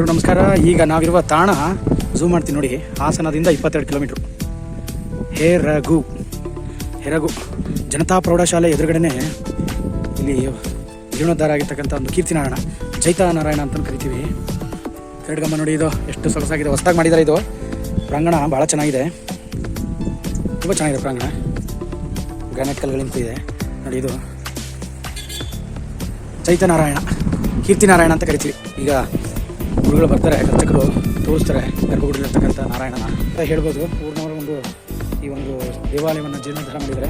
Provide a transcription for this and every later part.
ಎಲ್ರಿಗೂ ನಮಸ್ಕಾರ. ಈಗ ನಾವಿರುವ ತಾಣ ಝೂಮ್ ಮಾಡ್ತೀನಿ ನೋಡಿ. ಹಾಸನದಿಂದ 22 ಕಿಲೋಮೀಟ್ರು. ಹೆರಗು ಜನತಾ ಪ್ರೌಢಶಾಲೆ ಎದುರುಗಡೆನೆ ಇಲ್ಲಿ ಜೀರ್ಣೋದ್ಧಾರ ಆಗಿರ್ತಕ್ಕಂಥ ಒಂದು ಕೀರ್ತಿನಾರಾಯಣ, ಜೈತನಾರಾಯಣ ಅಂತ ಕರಿತೀವಿ. ಕರಡ್ಗಮ್ಮ ನೋಡಿ, ಇದು ಎಷ್ಟು ಸೊಗಸಾಗಿದೆ. ಹೊಸದಾಗಿ ಮಾಡಿದ್ದಾರೆ. ಇದು ಪ್ರಾಂಗಣ ಭಾಳ ಚೆನ್ನಾಗಿದೆ, ತುಂಬ ಚೆನ್ನಾಗಿದೆ ಪ್ರಾಂಗಣ. ಗ್ರಾನೈಟ್ ಕಲ್ಗಳಿಂದ ಇದೆ ನೋಡಿ. ಇದು ಜೈತನಾರಾಯಣ, ಕೀರ್ತಿನಾರಾಯಣ ಅಂತ ಕರಿತೀವಿ. ಈಗ ಗುರುಗಳು ಬರ್ತಾರೆ, ಅರ್ಚಕರು ತೋರಿಸ್ತಾರೆ ಗರ್ಭಗುಡಿಲಿರ್ತಕ್ಕಂಥ ನಾರಾಯಣನ ಅಂತ ಹೇಳ್ಬೋದು. ಊರಿನವರು ಈ ಒಂದು ದೇವಾಲಯವನ್ನು ಜೀರ್ಣೋದ್ಧಾರ ಮಾಡಿದ್ದಾರೆ.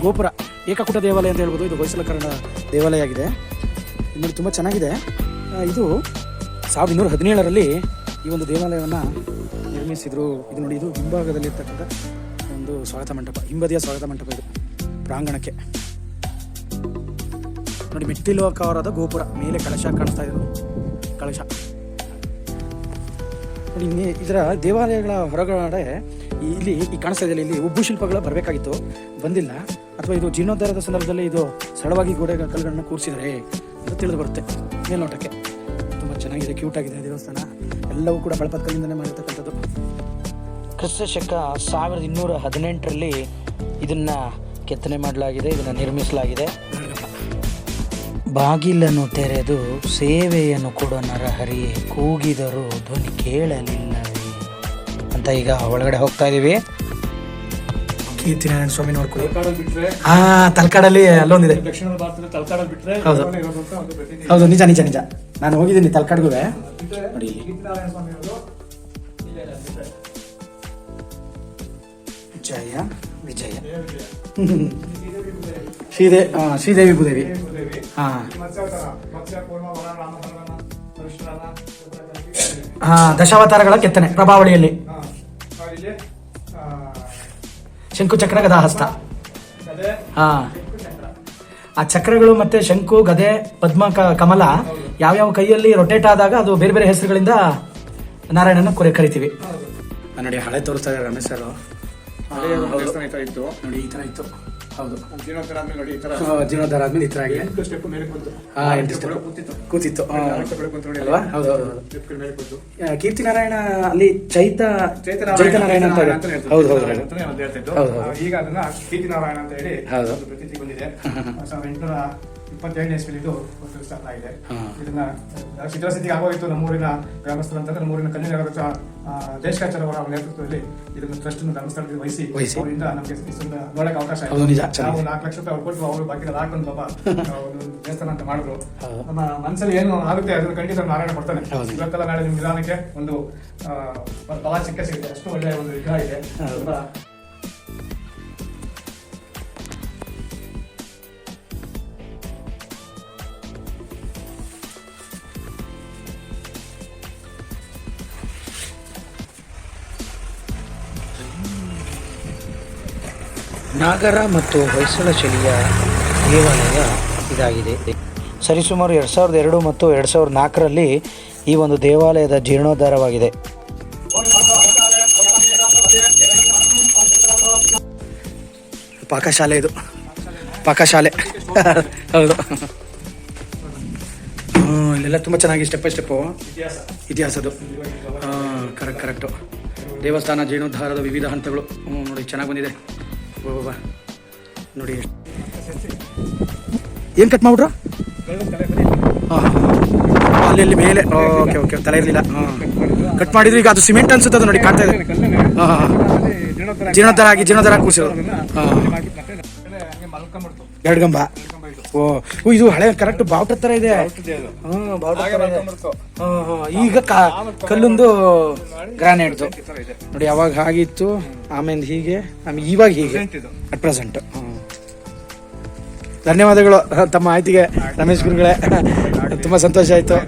ಗೋಪುರ ಏಕಕೂಟ ದೇವಾಲಯ ಅಂತ ಹೇಳ್ಬೋದು. ಇದು ಹೊಯ್ಸಳಕರಣ ದೇವಾಲಯ ಆಗಿದೆ. ನೋಡಿ, ತುಂಬ ಚೆನ್ನಾಗಿದೆ. ಇದು 1217ರಲ್ಲಿ ಈ ಒಂದು ದೇವಾಲಯವನ್ನು ನಿರ್ಮಿಸಿದರು. ಇದು ನೋಡಿ, ಇದು ಹಿಂಭಾಗದಲ್ಲಿರ್ತಕ್ಕಂಥ ಒಂದು ಸ್ವಾಗತ ಮಂಟಪ, ಹಿಂಬದಿಯ ಸ್ವಾಗತ ಮಂಟಪ. ಇದು ಪ್ರಾಂಗಣಕ್ಕೆ ನೋಡಿ, ಮೆಟ್ಟಿಲುಕಾರದ ಗೋಪುರ, ಮೇಲೆ ಕಳಶ ಕಾಣಿಸ್ತಾ ಇದೆ. ಕಳಶ ನೋಡಿ. ಇದರ ದೇವಾಲಯಗಳ ಹೊರಗಡೆ ಇಲ್ಲಿ ಕಾಣಿಸ್ತಾ ಇದೆ. ಇಲ್ಲಿ ಉಬ್ಬು ಶಿಲ್ಪಗಳು ಬರಬೇಕಾಗಿತ್ತು, ಬಂದಿಲ್ಲ. ಅಥವಾ ಇದು ಜೀರ್ಣೋದ್ಧಾರದ ಸಂದರ್ಭದಲ್ಲಿ ಇದು ಸರಳವಾಗಿ ಗೋಡೆ ಕಲ್ಲುಗಳನ್ನ ಕೂರಿಸಿದರೆ ಅಂತ ತಿಳಿದು ಬರುತ್ತೆ ಮೇಲ್ನೋಟಕ್ಕೆ. ತುಂಬ ಚೆನ್ನಾಗಿದೆ, ಕ್ಯೂಟ್ ಆಗಿದೆ ದೇವಸ್ಥಾನ. ಎಲ್ಲವೂ ಕೂಡ ಬಳಪದ ಕಲ್ಲಿಂದನೇ ಮಾಡಿರ್ತಕ್ಕಂಥದ್ದು. ಕ್ರಿಸ್ತ ಶಕ 1218ರಲ್ಲಿ ಇದನ್ನು ಕೆತ್ತನೆ ಮಾಡಲಾಗಿದೆ, ಇದನ್ನು ನಿರ್ಮಿಸಲಾಗಿದೆ. ಬಾಗಿಲನ್ನು ತೆರೆದು ಸೇವೆಯನ್ನು ಕೊಡೋ ನರಹರಿಯೇ, ಕೂಗಿದರೂ ಧ್ವನಿ ಕೇಳಲಿಲ್ಲವೇ ಅಂತ ಈಗ ಒಳಗಡೆ ಹೋಗ್ತಾ ಇದೀವಿ. ಕೀರ್ತಿನಾರಾಯಣ ಸ್ವಾಮಿ ನೋಡ್ಕೊಳ್ಳಿ. ತಲಕಾಡಲ್ಲಿ ಅಲ್ಲೊಂದಿದೆ. ದಕ್ಷಿಣ ಭಾರತದ ತಲಕಾಡಲ್ಲಿ ಬಿಟ್ರೆ ಹೌದು ಹೌದು, ನಿಜ ನಿಜ ನಿಜ. ನಾನು ಹೋಗಿದ್ದೀನಿ ತಲಕಾಡ್ಗೂ ನೋಡಿ. ಜಯ ವಿಜಯ ಶ್ರೀದೇವಿ ಭೂದೇವಿ. ದಶಾವತಾರಗಳ ಕೆತ್ತನೆ ಪ್ರಭಾವಳಿಯಲ್ಲಿ. ಶಂಕು ಚಕ್ರ ಗದಾ ಹಸ್ತ. ಆ ಚಕ್ರಗಳು ಮತ್ತೆ ಶಂಕು, ಗದೆ, ಪದ್ಮ, ಕಮಲ ಯಾವ್ಯಾವ ಕೈಯಲ್ಲಿ ರೊಟೇಟ್ ಆದಾಗ ಅದು ಬೇರೆ ಬೇರೆ ಹೆಸರುಗಳಿಂದ ನಾರಾಯಣನ ಕರಿತೀವಿ. ನೋಡಿ, ಹಳೆ ತೋರಿಸ್ತಾ ಇದ್ದಾರೆ ರಮೇಶ್ ಸರ್. ನೋಡಿ, ಈ ತರ ಇತ್ತು. ಹೌದು, ಜೀರ್ಣೋದ್ಧಾರ ಆದ್ಮೇಲೆ ಈ ತರ ಆಗಿದೆ. 8 ಸ್ಟೆಪ್ ಕೂತಿತ್ತು ಅಲ್ವಾ? ಹೌದು. ಕೀರ್ತಿನಾರಾಯಣ ಅಲ್ಲಿ ಚೈತನಾರಾಯಣ ಅಂತ ಹೌದು ಹೌದು ಹೌದು. ಈಗ ಅದನ್ನ ಕೀರ್ತಿನಾರಾಯಣ ಅಂತ ಹೇಳಿ ಪ್ರತೀತಿ ಬಂದಿದೆ. 1827ನೇ ಇಸ್ವಿಲಿದು ಸ್ಥಾಪನೆ ಆಗಿದೆ. ಇದನ್ನ ಶಿಥಿಲಾಸ್ಥಿತಿಗೆ ಆಗೋಗಿತ್ತು. ನಮ್ಮೂರಿನ ಗ್ರಾಮಸ್ಥರು ಅಂತಂದ್ರೆ ನಮ್ಮೂರಿನ ಕನ್ಯಾನಗರದ ದೇಶಕಾಚಾರ ಅವರ ನೇತೃತ್ವದಲ್ಲಿ ಇದನ್ನು ಟ್ರಸ್ಟ್ ಧರ್ಮಸ್ಥಳದಲ್ಲಿ ವಹಿಸಿ ಅವರಿಂದ ನಮಗೆ ನೋಡಕ್ಕೆ ಅವಕಾಶ ಆಯಿತು. ನಾವು 4 ಲಕ್ಷ ರೂಪಾಯಿ ಕೊಟ್ಟು ಅವರು ಬಾಕಿ ಹಾಕೊಂಡು ಪಾಪ ಒಂದು ದೇವಸ್ಥಾನ ಅಂತ ಮಾಡಿದ್ರು. ನಮ್ಮ ಮನಸ್ಸಲ್ಲಿ ಏನು ಆಗುತ್ತೆ ಅದನ್ನು ಖಂಡಿತ ನಾರಾಯಣ ಕೊಡ್ತಾನೆ. ಇವತ್ತೆಲ್ಲ ನಾಳೆ ನಿಮ್ಮ ವಿಧಾನಕ್ಕೆ ಒಂದು ಫಲ ಸಿಗುತ್ತೆ. ಅಷ್ಟು ಒಳ್ಳೆಯ ಒಂದು ವಿಗ್ರಹ ಇದೆ. ನಾಗರ ಮತ್ತು ಹೊಯ್ಸಳ ಶೈಲಿಯ ದೇವಾಲಯ ಇದಾಗಿದೆ. ಸರಿಸುಮಾರು 2002 ಮತ್ತು 2004ರಲ್ಲಿ ಈ ಒಂದು ದೇವಾಲಯದ ಜೀರ್ಣೋದ್ಧಾರವಾಗಿದೆ. ಪಾಕಶಾಲೆ, ಇದು ಪಾಕಶಾಲೆ ಹೌದು. ಇಲ್ಲೆಲ್ಲ ತುಂಬ ಚೆನ್ನಾಗಿ ಸ್ಟೆಪ್ ಬೈ ಸ್ಟೆಪ್ಪು ಇತಿಹಾಸದು. ಕರೆಕ್ಟು. ದೇವಸ್ಥಾನ ಜೀರ್ಣೋದ್ಧಾರದ ವಿವಿಧ ಹಂತಗಳು ನೋಡಿ, ಚೆನ್ನಾಗಿ ಬಂದಿದೆ. ನೋಡಿ, ಏನು ಕಟ್ ಮಾಡ್ಬಿಟ್ರು? ಅಲ್ಲಿ ಮೇಲೆ. ಓಕೆ, ತಲೆ ಇರಲಿಲ್ಲ. ಕಟ್ ಮಾಡಿದ್ರು. ಈಗ ಅದು ಸಿಮೆಂಟ್ ಅನ್ಸುತ್ತೆ. ಅದು ನೋಡಿ, ಕಾಣ್ತಾ ಇದೆ. ಜೀರ್ಣೋದ್ಧಾರ ಕೂರಿಸಿದ್ರು. ಗಡ್ಗಂಬ. ಇದು ಹಳೆ ಕರೆಕ್ಟ್ ಬಾವುಟ ತರ ಇದೆ. ಈಗ ಕಲ್ಲೊಂದು ಗ್ರಾನೈಟ್ದು ನೋಡಿ. ಅವಾಗ ಹಾಗಿತ್ತು, ಆಮೇಲೆ ಹೀಗೆ, ಆಮೇಲೆ ಇವಾಗ ಹೀಗೆ ಅಟ್ ಪ್ರೆಸೆಂಟ್. ಧನ್ಯವಾದಗಳು ತಮ್ಮ ಮಾಹಿತಿಗೆ ರಮೇಶ್ ಗುರುಗಳೇ. ತುಂಬ ಸಂತೋಷ ಆಯಿತು.